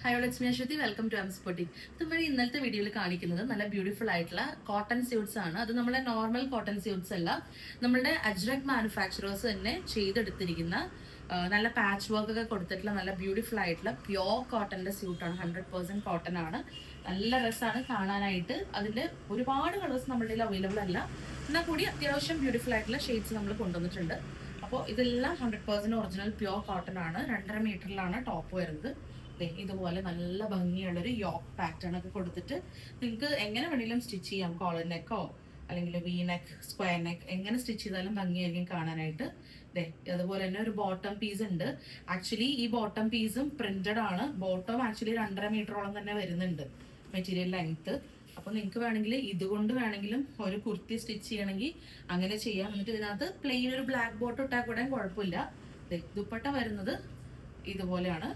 High all it's me Aswathy, welcome to M's boutique. നമ്മൾ ഇന്നലത്തെ വീഡിയോയിൽ കാണിക്കുന്നത് നല്ല ബ്യൂട്ടിഫുൾ ആയിട്ടുള്ള കോട്ടൺ സ്യൂട്ട്സ് ആണ്. അത് നമ്മുടെ നോർമൽ കോട്ടൺ സ്യൂട്ട്സ് അല്ല, നമ്മുടെ അജ്രക് മാനുഫാക്ചറേഴ്സ് തന്നെ ചെയ്തെടുത്തിരിക്കുന്ന നല്ല പാച്ച് വർക്ക് ഒക്കെ കൊടുത്തിട്ടുള്ള നല്ല ബ്യൂട്ടിഫുൾ ആയിട്ടുള്ള പ്യോർ കോട്ടന്റെ സ്യൂട്ടാണ്. 100% കോട്ടൺ ആണ്. നല്ല രസമാണ് കാണാനായിട്ട്. അതിന്റെ ഒരുപാട് കളേഴ്സ് നമ്മുടെ കയ്യിൽ അവൈലബിൾ അല്ല, എന്നാൽ കൂടി അത്യാവശ്യം ബ്യൂട്ടിഫുൾ ആയിട്ടുള്ള ഷെയ്ഡ്സ് നമ്മൾ കൊണ്ടുവന്നിട്ടുണ്ട്. അപ്പോൾ ഇതെല്ലാം 100% ഒറിജിനൽ പ്യോർ കോട്ടൺ ആണ്. 2.5 മീറ്ററിലാണ് ടോപ്പ് വരുന്നത്. ഇതുപോലെ നല്ല ഭംഗിയുള്ളൊരു യോക്ക് പാറ്റേൺ ഒക്കെ കൊടുത്തിട്ട് നിങ്ങൾക്ക് എങ്ങനെ വേണമെങ്കിലും സ്റ്റിച്ച് ചെയ്യാം. കോളർ നെക്കോ അല്ലെങ്കിൽ വി നെക്ക്, സ്ക്വയർ നെക്ക്, എങ്ങനെ സ്റ്റിച്ച് ചെയ്താലും ഭംഗിയായിരിക്കും കാണാനായിട്ട്. അതുപോലെ തന്നെ ഒരു ബോട്ടം പീസ് ഉണ്ട്. ആക്ച്വലി ഈ ബോട്ടം പീസും പ്രിന്റഡ് ആണ്. ബോട്ടം ആക്ച്വലി 2.5 മീറ്ററോളം തന്നെ വരുന്നുണ്ട് മെറ്റീരിയൽ ലെങ്ത്. അപ്പോൾ നിങ്ങൾക്ക് വേണമെങ്കിൽ ഇതുകൊണ്ട് വേണമെങ്കിലും ഒരു കുർത്തി സ്റ്റിച്ച് ചെയ്യണമെങ്കിൽ അങ്ങനെ ചെയ്യാം. എന്നിട്ട് ഇതിനകത്ത് പ്ലെയിൻ ഒരു ബ്ലാക്ക് ബോട്ടം ഇട്ടാൽ കൂടെ കുഴപ്പമില്ല. ദുപ്പട്ട വരുന്നത് ഇതുപോലെയാണ്,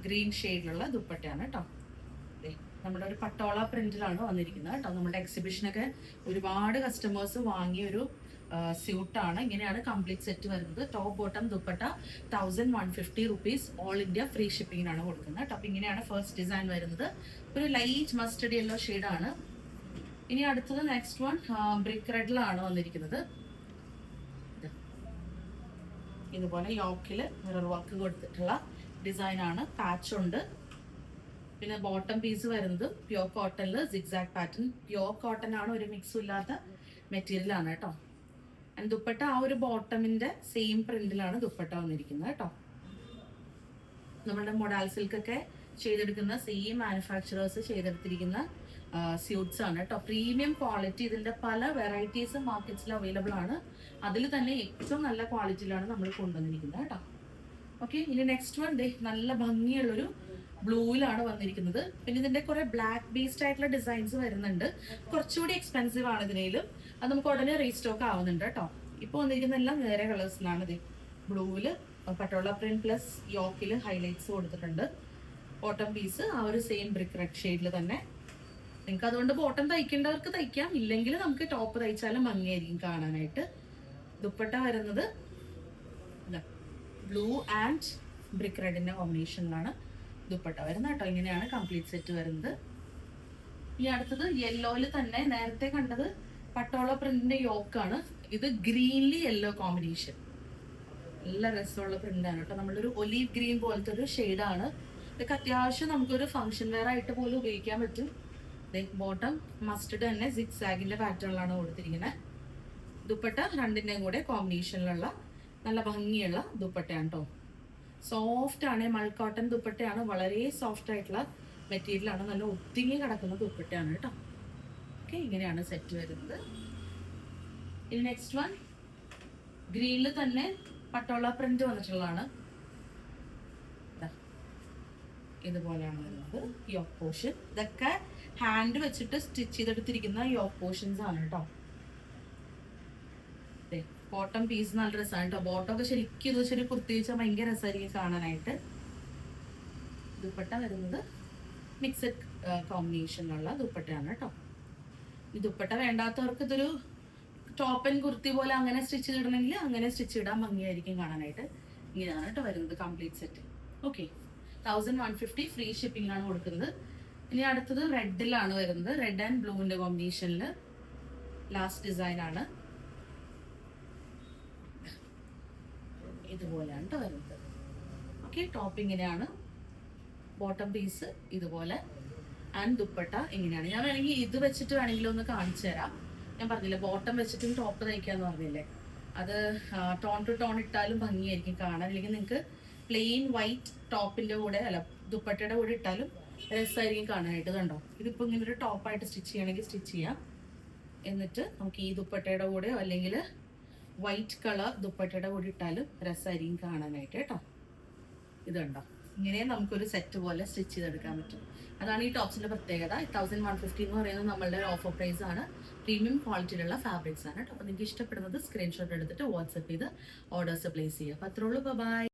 ഗ്രീൻ ഷെയ്ഡിലുള്ള ദുപ്പട്ടയാണ് കേട്ടോ. നമ്മുടെ ഒരു പട്ടോള പ്രിന്റിലാണ് വന്നിരിക്കുന്നത് കേട്ടോ. നമ്മുടെ എക്സിബിഷനൊക്കെ ഒരുപാട് കസ്റ്റമേഴ്സ് വാങ്ങിയൊരു സ്യൂട്ടാണ്. ഇങ്ങനെയാണ് കംപ്ലീറ്റ് സെറ്റ് വരുന്നത്. Top bottom dupatta 1150 rupees, all India free ഷിപ്പിങ്ങിനാണ് കൊടുക്കുന്നത് കേട്ടോ. അപ്പൊ ഇങ്ങനെയാണ് ഫസ്റ്റ് ഡിസൈൻ വരുന്നത്. ഒരു ലൈറ്റ് മസ്റ്റർഡ് യെല്ലോ ഷെയ്ഡാണ്. ഇനി അടുത്തത് നെക്സ്റ്റ് വൺ ബ്രിക്ക് റെഡിലാണ് വന്നിരിക്കുന്നത്. ഇതുപോലെ യോക്കിൽ മിറർ വർക്ക് കൊടുത്തിട്ടുള്ള ഡിസൈൻ ആണ്. പാച്ച് ഉണ്ട്. പിന്നെ ബോട്ടം പീസ് വരുന്നത് പ്യോർ കോട്ടണില് സിഗ്സാഗ് പാറ്റേൺ. പ്യോർ കോട്ടൺ ആണ്, ഒരു മിക്സും ഇല്ലാത്ത മെറ്റീരിയൽ ആണ് കേട്ടോ. ആൻഡ് ദുപ്പട്ട ആ ഒരു ബോട്ടമിന്റെ സെയിം പ്രിന്റിലാണ് ദുപ്പട്ട വന്നിരിക്കുന്നത് കേട്ടോ. നമ്മുടെ മൊഡാൽ സിൽക്ക് ഒക്കെ ചെയ്തെടുക്കുന്ന സെയിം മാനുഫാക്ചറേഴ്സ് ചെയ്തെടുത്തിരിക്കുന്ന സ്യൂട്ട്സ് ആണ് കേട്ടോ. Premium quality. ഇതിന്റെ പല വെറൈറ്റീസും മാർക്കറ്റ്സിൽ അവൈലബിൾ ആണ്. അതിൽ തന്നെ ഏറ്റവും നല്ല ക്വാളിറ്റിയിലാണ് നമ്മൾ കൊണ്ടുവന്നിരിക്കുന്നത് കേട്ടോ. ഓക്കെ, ഇനി നെക്സ്റ്റ് വൺ നല്ല ഭംഗിയുള്ളൊരു ബ്ലൂയിലാണ് വന്നിരിക്കുന്നത്. പിന്നെ ഇതിന്റെ കുറെ ബ്ലാക്ക് ബേസ്ഡ് ആയിട്ടുള്ള ഡിസൈൻസ് വരുന്നുണ്ട്. കുറച്ചുകൂടി എക്സ്പെൻസീവ് ആണ് ഇതിനേലും. അത് നമുക്ക് ഉടനെ റീസ്റ്റോക്ക് ആവുന്നുണ്ട് കേട്ടോ. ഇപ്പോൾ വന്നിരിക്കുന്ന എല്ലാം വേറെ കളേഴ്സിലാണ്. ഇത് ബ്ലൂവില് പട്ടോള പ്രിന്റ് പ്ലസ് യോക്കിൽ ഹൈലൈറ്റ്സ് കൊടുത്തിട്ടുണ്ട്. ബോട്ടം പീസ് ആ ഒരു സെയിം ബ്രിക്ക് റെഡ് ഷെയ്ഡിൽ തന്നെ. നിങ്ങൾക്ക് അതുകൊണ്ട് ബോട്ടം തയ്ക്കേണ്ടവർക്ക് തയ്ക്കാം, ഇല്ലെങ്കിൽ നമുക്ക് ടോപ്പ് തയ്ച്ചാലും ഭംഗിയായിരിക്കും കാണാനായിട്ട്. ദുപ്പട്ട വരുന്നത് ബ്ലൂ ആൻഡ് ബ്രിക്ക് റെഡിന്റെ കോമ്പിനേഷനിലാണ് ദുപ്പട്ട വരുന്നത് കേട്ടോ. ഇങ്ങനെയാണ് കംപ്ലീറ്റ് സെറ്റ് വരുന്നത്. ഈ അടുത്തത് യെല്ലോയിൽ തന്നെ നേരത്തെ കണ്ടത് പട്ടോള പ്രിന്റിന്റെ യോക്കാണ്. ഇത് ഗ്രീൻലി യെല്ലോ കോമ്പിനേഷൻ. നല്ല രസമുള്ള പ്രിന്റാണ് കേട്ടോ. നമ്മളൊരു ഒലീവ് ഗ്രീൻ പോലത്തെ ഒരു ഷെയ്ഡാണ്. ഇതൊക്കെ അത്യാവശ്യം നമുക്കൊരു ഫംഗ്ഷൻ വെയർ ആയിട്ട് പോലും ഉപയോഗിക്കാൻ പറ്റും. ബോട്ടം മസ്റ്റർഡ് തന്നെ സിഗ്സാഗിന്റെ പാറ്റേണിലാണ് കൊടുത്തിരിക്കുന്നത്. ദുപ്പട്ട രണ്ടിന്റെയും കൂടെ കോമ്പിനേഷനിലുള്ള നല്ല ഭംഗിയുള്ള ദുപ്പട്ടയാണ് കേട്ടോ. സോഫ്റ്റ് ആണ്, മൾക്കോട്ടൺ ദുപ്പട്ടയാണ്. വളരെ സോഫ്റ്റ് ആയിട്ടുള്ള മെറ്റീരിയൽ ആണ്. നല്ല ഒത്തിങ്ങി കിടക്കുന്ന ദുപ്പട്ടയാണ് കേട്ടോ. ഓക്കെ, ഇങ്ങനെയാണ് സെറ്റ് വരുന്നത്. ഇനി നെക്സ്റ്റ് വൺ ഗ്രീനിൽ തന്നെ പട്ടോള പ്രിന്റ് വന്നിട്ടുള്ളതാണ്. ഇതുപോലെയാണ് വരുന്നത് യോക്ക് പോർഷൻ. ഇതൊക്കെ ഹാൻഡ് വെച്ചിട്ട് സ്റ്റിച്ച് ചെയ്തെടുത്തിരിക്കുന്ന യോക്ക് പോർഷൻസ് ആണ് കേട്ടോ. ബോട്ടം പീസ് നല്ല രസമാണ് കേട്ടോ. ബോട്ടം ഒക്കെ ശരിക്കും ഇത് വെച്ചൊരു കുർത്തി വെച്ചാൽ ഭയങ്കര രസമായിരിക്കും കാണാനായിട്ട്. ദുപ്പട്ട വരുന്നത് മിക്സഡ് കോമ്പിനേഷനിലുള്ള ദുപ്പട്ടയാണ് കേട്ടോ. ഈ ദുപ്പട്ട വേണ്ടാത്തവർക്ക് ഇതൊരു ടോപ്പ് ആൻഡ് കുർത്തി പോലെ അങ്ങനെ സ്റ്റിച്ച് ചെയ്തിടണമെങ്കിൽ അങ്ങനെ സ്റ്റിച്ച് ഇടാൻ ഭംഗിയായിരിക്കും കാണാനായിട്ട്. ഇങ്ങനെയാണ് കേട്ടോ വരുന്നത് കംപ്ലീറ്റ് സെറ്റ്. ഓക്കെ, 1150 ഫ്രീ ഷിപ്പിംഗിലാണ് കൊടുക്കുന്നത്. ഇനി അടുത്തത് റെഡിലാണ് വരുന്നത്. റെഡ് ആൻഡ് ബ്ലൂവിന്റെ കോമ്പിനേഷനിൽ ലാസ്റ്റ് ഡിസൈൻ ആണ്. ഇതുപോലെയാണ് കേട്ടോ വരുന്നത്. ഓക്കെ, ടോപ്പ് ഇങ്ങനെയാണ്, ബോട്ടം പീസ് ഇതുപോലെ, ആൻഡ് ദുപ്പട്ട ഇങ്ങനെയാണ്. ഞാൻ വേണമെങ്കിൽ ഇത് വെച്ചിട്ട് വേണമെങ്കിലും ഒന്ന് കാണിച്ചു തരാം. ഞാൻ പറഞ്ഞില്ലേ ബോട്ടം വെച്ചിട്ടും ടോപ്പ് തയ്ക്കാന്ന് പറഞ്ഞില്ലേ, അത് ടോൺ ടു ടോൺ ഇട്ടാലും ഭംഗിയായിരിക്കും കാണാൻ. അല്ലെങ്കിൽ നിങ്ങൾക്ക് പ്ലെയിൻ വൈറ്റ് ടോപ്പിന്റെ കൂടെ അല്ല ദുപ്പട്ടയുടെ കൂടെ ഇട്ടാലും രസമായിരിക്കും കാണാനായിട്ട്. കണ്ടോ, ഇതിപ്പോൾ ഇങ്ങനെ ഒരു ടോപ്പായിട്ട് സ്റ്റിച്ച് ചെയ്യണമെങ്കിൽ സ്റ്റിച്ച് ചെയ്യാം. എന്നിട്ട് നമുക്ക് ഈ ദുപ്പട്ടയുടെ കൂടെ അല്ലെങ്കിൽ വൈറ്റ് കളർ ദുപ്പട്ടയുടെ കൂടെ ഇട്ടാലും രസമായിരിക്കും കാണാനായിട്ട് കേട്ടോ. ഇത് കണ്ടോ, ഇങ്ങനെ നമുക്കൊരു സെറ്റ് പോലെ സ്റ്റിച്ച് ചെയ്തെടുക്കാൻ പറ്റും. അതാണ് ഈ ടോപ്സിന്റെ പ്രത്യേകത. 1150 എന്ന് പറയുന്നത് നമ്മളുടെ ഓഫർ പ്രൈസ് ആണ്. പ്രീമിയം ക്വാളിറ്റിയിലുള്ള ഫാബ്രിക്സ് ആണ് കേട്ടോ. അപ്പോൾ നിങ്ങൾക്ക് ഇഷ്ടപ്പെടുന്നത് സ്ക്രീൻഷോട്ട് എടുത്തിട്ട് വാട്സപ്പ് ചെയ്ത് ഓർഡേഴ്സ് പ്ലേസ് ചെയ്യുക. അപ്പോൾ അത്രേ ഉള്ളൂ. ബൈ.